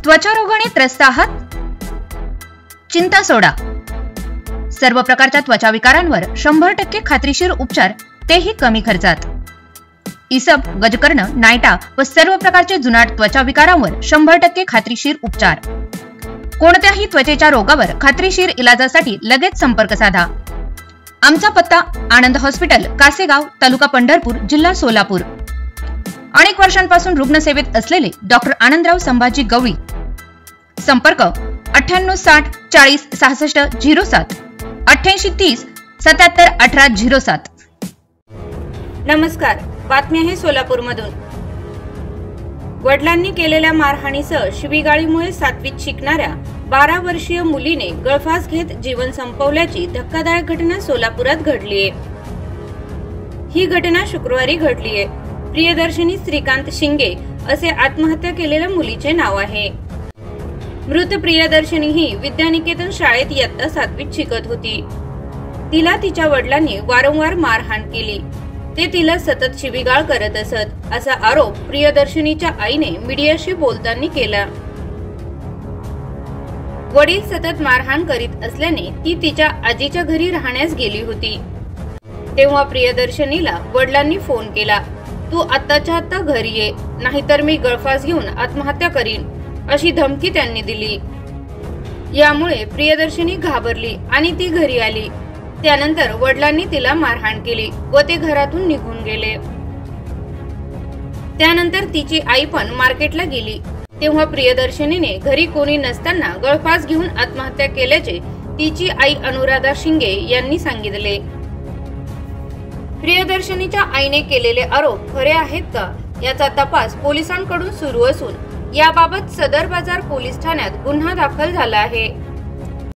त्वचा रोगाने त्रस्त आहात? चिंता सोडा. सर्व प्रकारच्या त्वचा विकारांवर 100% खात्रीशीर उपचार, तेही कमी खर्चात. इसब, गजकर्ण, नायटा व सर्व प्रकारचे जुनाट त्वचा विकारांवर 100% खात्रीशीर उपचार. कोणत्याही त्वचेच्या रोगावर खात्रीशीर इलाजासाठी लगेच संपर्क साधा. आमचा पत्ता आनंद हॉस्पिटल, कासेगाव, तालुका पंढरपूर, जिल्हा सोलापूर. अनेक वर्षांपासून रुग्णसेवेत असलेले डॉक्टर आनंदराव संभाजी गवळी. संपर्क 9860 40 66 07 8830 77 18 07. नमस्कार, बातमी आहे सोलापूर मधून. वडिलांनी केलेल्या मारहाणीसह शिवीगाळीमुळे 7वीत शिकणाऱ्या 12 वर्षीय मुलीने गळफास घेत जीवन संपवल्याची धक्कादायक घटना सोलापुरात घडलीय. ही घटना शुक्रवारी घडलीय. प्रियदर्शनी श्रीकांत शिंगे असे आत्महत्या केलेल्या मुलीचे नाव आहे. मृत प्रियदर्शनी ही विद्यानिकेतन शाळेत इयत्ता 7वीत शिकत होती. तिला तिच्या वडिलांनी वारंवार मारहाण केली. ते तिला सतत शिवीगाळ करत असत, असा आरोप प्रियदर्शनीच्या आईने मीडियाशी बोलताना केला. वडील सतत मारहाण करीत असल्याने ती तिच्या आजीच्या घरी राहण्यास गेली होती. तेव्हा प्रियदर्शनीला वडिलांनी फोन केला, तू आत्ताच्या आत्ता घरी ये, नाहीतर मी गळफास घेऊन आत्महत्या करीन, अशी धमकी त्यांनी दिली. यामुळे प्रियदर्शनी घाबरली आणि ती घरी आली. त्यानंतर वडिलांनी तिला मारहाण केली व ते घरातून निघून गेले. त्यानंतर तिची आई पण मार्केटला गेली. तेव्हा प्रियदर्शनीने घरी कोणी नसताना गळफास घेऊन आत्महत्या केल्याचे तिची आई अनुराधा शिंगे यांनी सांगितले. प्रियदर्शनीच्या आईने केलेले आरोप खरे आहेत का, याचा तपास पोलिसांकडून सुरू असून याबाबत सदर बाजार पोलीस ठाण्यात गुन्हा दाखल झाला आहे.